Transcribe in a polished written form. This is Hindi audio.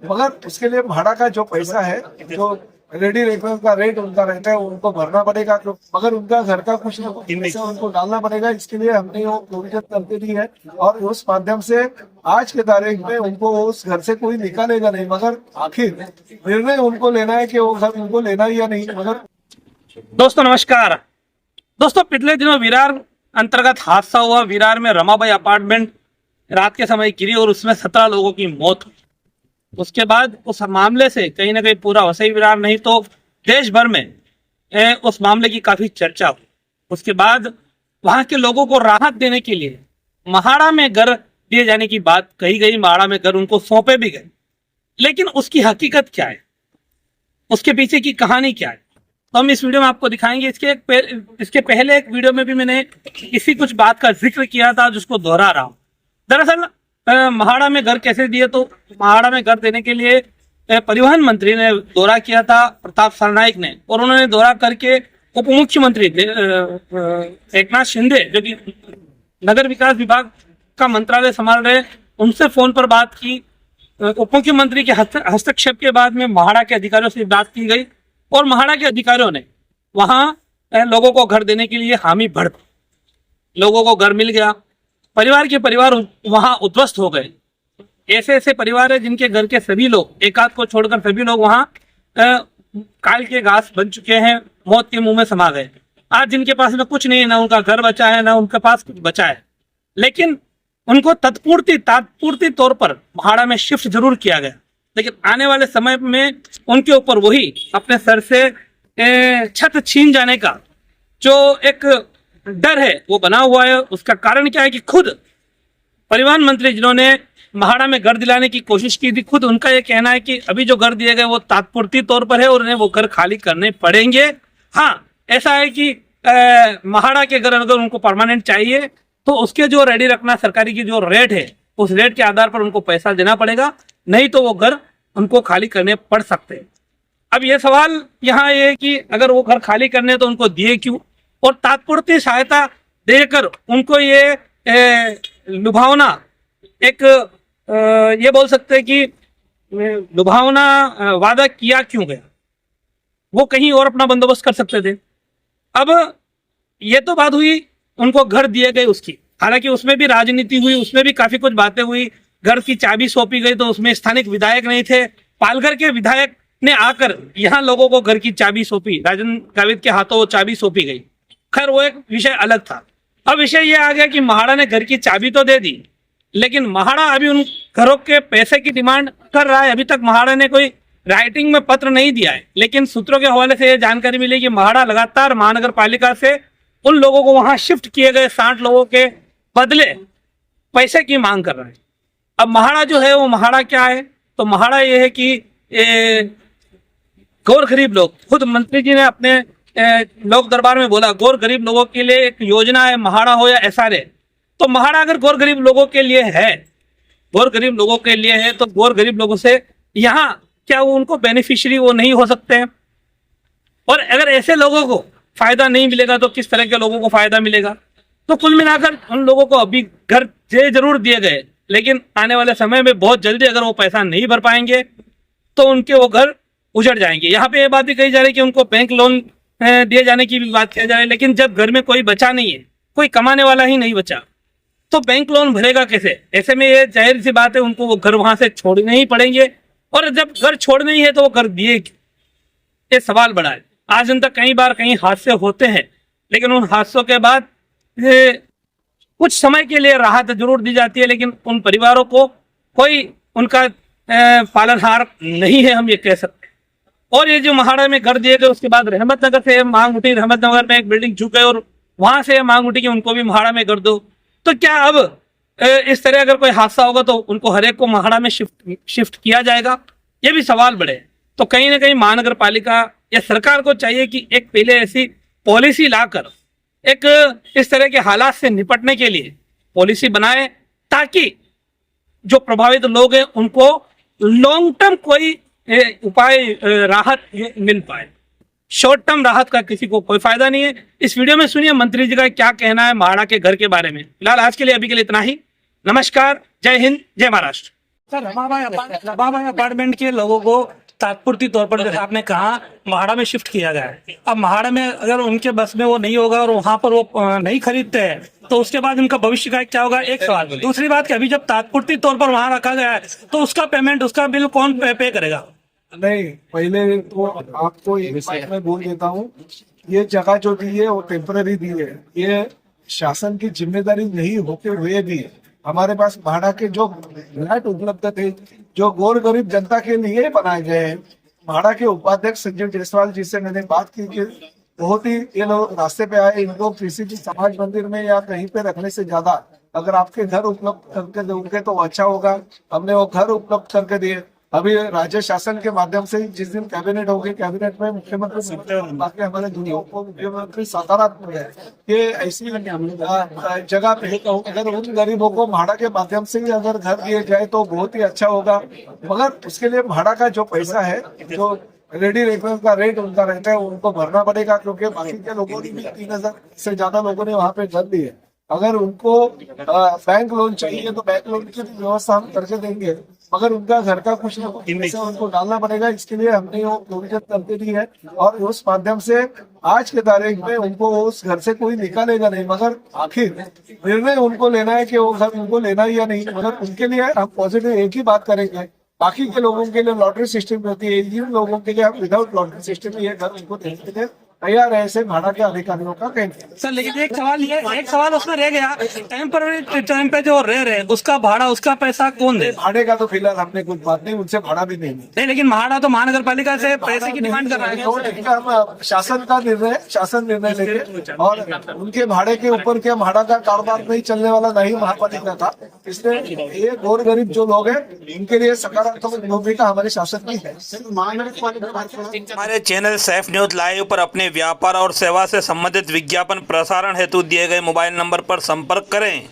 मगर उसके लिए भाड़ा का जो पैसा है, जो रेडी रेफरेंस का रेट उनका रहता है, उनको भरना पड़ेगा। मगर उनका घर का कुछ ना कुछ पैसा उनको डालना पड़ेगा। इसके लिए हमने वो प्रोविजन करके दी है और उस माध्यम से आज के तारीख में उनको उस घर से कोई निकालेगा नहीं। मगर आखिर निर्णय उनको लेना है कि वो घर उनको लेना ही या नहीं। मगर दोस्तों नमस्कार। दोस्तों पिछले दिनों विरार अंतर्गत हादसा हुआ। विरार में रमाबाई अपार्टमेंट रात के समय गिरी और उसमें 17 लोगों की मौत हुई। उसके बाद उस मामले से कहीं ना कहीं पूरा वसई विरार नहीं तो देश भर में उस मामले की काफी चर्चा हुई। उसके बाद वहां के लोगों को राहत देने के लिए महाड़ा में घर दिए जाने की बात कही गई। महाड़ा में घर उनको सौंपे भी गए, लेकिन उसकी हकीकत क्या है, उसके पीछे की कहानी क्या है, तो हम इस वीडियो में आपको दिखाएंगे। इसके पहले एक वीडियो में भी मैंने इसी कुछ बात का जिक्र किया था, जिसको दोहरा रहा हूं। दरअसल महाड़ा में घर कैसे दिए, तो महाड़ा में घर देने के लिए परिवहन मंत्री ने दौरा किया था, प्रताप सरनाईक ने, और उन्होंने दौरा करके उप मुख्यमंत्री एकनाथ शिंदे, जो कि नगर विकास विभाग का मंत्रालय संभाल रहे, उनसे फोन पर बात की। उप मुख्यमंत्री के हस्तक्षेप के बाद में महाड़ा के अधिकारियों से बात की गई और महाड़ा के अधिकारियों ने वहां लोगों को घर देने के लिए हामी भर दी। लोगों को घर मिल गया। परिवार के परिवार वहां उद्ध्वस्त हो गए। ऐसे ऐसे परिवार है जिनके घर के सभी लोग, एक आध को छोड़कर सभी लोग वहां काल के घास बन चुके हैं, मौत के मुंह में समा गए। आज जिनके पास में कुछ नहीं है, ना उनका घर बचा है, ना उनके पास कुछ बचा है, लेकिन उनको तात्पूर्ति तौर पर महाड़ा में शिफ्ट जरूर किया गया। लेकिन आने वाले समय में उनके ऊपर वही अपने सर से छत छीन जाने का जो एक डर है वो बना हुआ है। उसका कारण क्या है कि खुद परिवहन मंत्री जिन्होंने महाड़ा में घर दिलाने की कोशिश की थी, खुद उनका ये कहना है कि अभी जो घर दिए गए वो तात्पूर्ति तौर पर है और उन्हें वो घर खाली करने पड़ेंगे। हाँ, ऐसा है कि महाड़ा के घर अगर उनको परमानेंट चाहिए तो उसके जो रेडी रखना सरकारी की जो रेट है, उस रेट के आधार पर उनको पैसा देना पड़ेगा, नहीं तो वो घर उनको खाली करने पड़ सकते हैं। अब ये सवाल यहाँ ये है कि अगर वो घर खाली करने तो उनको दिए क्यों, और तात्पूर्ति सहायता देकर उनको ये लुभावना, एक ये बोल सकते हैं कि लुभावना वादा किया क्यों गया। वो कहीं और अपना बंदोबस्त कर सकते थे। अब ये तो बात हुई उनको घर दिए गए उसकी, हालांकि उसमें भी राजनीति हुई, उसमें भी काफी कुछ बातें हुई। घर की चाबी सौंपी गई तो उसमें स्थानिक विधायक नहीं थे, पालघर के विधायक ने आकर यहाँ लोगों को घर की चाबी सौंपी, राजन गावित के हाथों वो चाबी सौंपी गई। खैर वो एक विषय अलग था। अब विषय ये आ गया कि महाड़ा ने घर की चाबी तो दे दी, लेकिन महाड़ा अभी उन घरों के पैसे की डिमांड कर रहा है। अभी तक महाड़ा ने कोई राइटिंग में पत्र नहीं दिया है, लेकिन सूत्रों के हवाले से यह जानकारी मिली कि महाड़ा लगातार महानगर पालिका से उन लोगों को वहां शिफ्ट किए गए 60 लोगों के बदले पैसे की मांग कर रहा है। अब महाड़ा जो है वो महाड़ा क्या है, तो महाड़ा ये है कि गौर गरीब लोग, खुद मंत्री जी ने अपने लोक दरबार में बोला गौर गरीब लोगों के लिए एक योजना है, महाड़ा हो या एसआरए। तो महाड़ा अगर गौर गरीब लोगों के लिए है, गौर गरीब लोगों के लिए है, तो गौर गरीब लोगों से यहाँ क्या वो उनको बेनिफिशियरी वो नहीं हो सकते हैं? और अगर ऐसे लोगों को फायदा नहीं मिलेगा तो किस तरह के लोगों को फायदा मिलेगा? तो कुल मिलाकर उन लोगों को अभी घर जरूर दिए गए, लेकिन आने वाले समय में बहुत जल्दी अगर वो पैसा नहीं भर पाएंगे तो उनके वो घर उजड़ जाएंगे। यहाँ पे ये बात भी कही जा रही है कि उनको बैंक लोन दिए जाने की भी बात किया जा रही है, लेकिन जब घर में कोई बचा नहीं है, कोई कमाने वाला ही नहीं बचा, तो बैंक लोन भरेगा कैसे? ऐसे में ये जाहिर सी बात है उनको वो घर वहां से छोड़ने ही पड़ेंगे, और जब घर छोड़ने ही है तो वो घर दिए, ये सवाल बड़ा है। आज दिन तक कई बार कहीं हादसे होते हैं, लेकिन उन हादसों के बाद कुछ समय के लिए राहत जरूर दी जाती है, लेकिन उन परिवारों को कोई उनका पालनहार नहीं है, हम ये कह सकते हैं। और ये जो महाड़ा में घर दिए गए, उसके बाद रहमत नगर से मांग उठी, रहमत नगर में एक बिल्डिंग झुक गई और वहां से मांग उठी कि उनको भी महाड़ा में घर दो। तो क्या अब इस तरह अगर कोई हादसा होगा तो उनको हर एक को महाड़ा में शिफ्ट किया जाएगा? ये भी सवाल बड़े। तो कहीं ना कहीं महानगर पालिका या सरकार को चाहिए कि एक पहले ऐसी पॉलिसी लाकर एक इस तरह के हालात से निपटने के लिए पॉलिसी बनाए, ताकि जो प्रभावित लोग हैं उनको लॉन्ग टर्म कोई उपाय राहत मिल पाए। शॉर्ट टर्म राहत का किसी को कोई फायदा नहीं है। इस वीडियो में सुनिए मंत्री जी का क्या कहना है महाड़ा के घर के बारे में। फिलहाल आज के लिए अभी के लिए इतना ही। नमस्कार, जय हिंद, जय महाराष्ट्र। सर रमाबाई अपार्टमेंट के लोगों को तात्पुरती तौर पर जैसे आपने कहा महाड़ा में शिफ्ट किया गया है। अब महाड़ा में अगर उनके बस में वो नहीं होगा और वहां पर वो नहीं खरीदते हैं तो उसके बाद उनका भविष्य का क्या होगा, एक सवाल। दूसरी बात कि अभी जब तात्पुरती तौर पर वहां रखा गया है तो उसका पेमेंट, उसका बिल कौन पे करेगा? नहीं, पहले तो आपको एक बात मैं बोल देता हूँ, ये जगह जो दी है वो टेम्पररी दी है। ये शासन की जिम्मेदारी नहीं होते हुए भी हमारे पास भाड़ा के जो फ्लैट उपलब्ध थे, जो गौर गरीब जनता के लिए बनाए गए हैं। भाड़ा के उपाध्यक्ष संजय जायसवाल जी से मैंने बात की कि बहुत ही ये लोग रास्ते पे आए, इनको किसी भी समाज मंदिर में या कहीं पे रखने से ज्यादा अगर आपके घर उपलब्ध करके दोगे तो अच्छा होगा। हमने वो घर उपलब्ध करके दिए। अभी राज्य शासन के माध्यम से जिस दिन कैबिनेट होगी, कैबिनेट में मुख्यमंत्री बाकी हमारे मुख्यमंत्री सकारात्मक है कि ऐसी जगह पे अगर उन गरीबों को भाड़ा के माध्यम से ही अगर घर दिए जाए तो बहुत ही अच्छा होगा। मगर उसके लिए भाड़ा का जो पैसा है, जो रेडी रेफरेंस का रेट उनका रहता है, उनको भरना पड़ेगा, क्योंकि बाकी के लोगों ने भी 3,000 से ज्यादा लोगों ने वहाँ पे घर लिए। अगर उनको बैंक लोन चाहिए तो बैंक लोन की व्यवस्था हम करके देंगे, मगर उनका घर का कुछ ना कुछ पैसा उनको डालना पड़ेगा। इसके लिए हमने वो प्रोविजन करके दी है और उस माध्यम से आज के तारीख में उनको उस घर से कोई निकालेगा नहीं। मगर आखिर निर्णय उनको लेना है कि वो घर उनको लेना ही या नहीं। मगर उनके लिए हम पॉजिटिव एक ही बात करेंगे, बाकी के लोगों के लिए लॉटरी सिस्टम रहती है, इन लोगों के लिए हम विदाउट लॉटरी सिस्टम ये घर उनको देने के लिए तैयार है, ऐसे भाड़ा के अधिकारियों का कहना। सर लेकिन एक सवाल उसमें रह गया, टेम्पररी टाइम पे जो रह रहे उसका भाड़ा, उसका पैसा कौन दे? भाड़े का तो फिलहाल हमने कुछ बात नहीं, उनसे भाड़ा भी नहीं। लेकिन भाड़ा तो महानगर पालिका से पैसे की डिमांड कर रहा है। हम शासन का निर्णय, शासन निर्णय लेंगे और उनके भाड़े के ऊपर क्या भाड़ा का कारोबार नहीं चलने वाला, नहीं महापालिका का। इसलिए ये गौर गरीब जो लोग हैं इनके लिए सकारात्मक भूमिका हमारे शासन की है। हमारे चैनल सैफ न्यूज लाइव पर अपने व्यापार और सेवा से संबंधित विज्ञापन प्रसारण हेतु दिए गए मोबाइल नंबर पर संपर्क करें।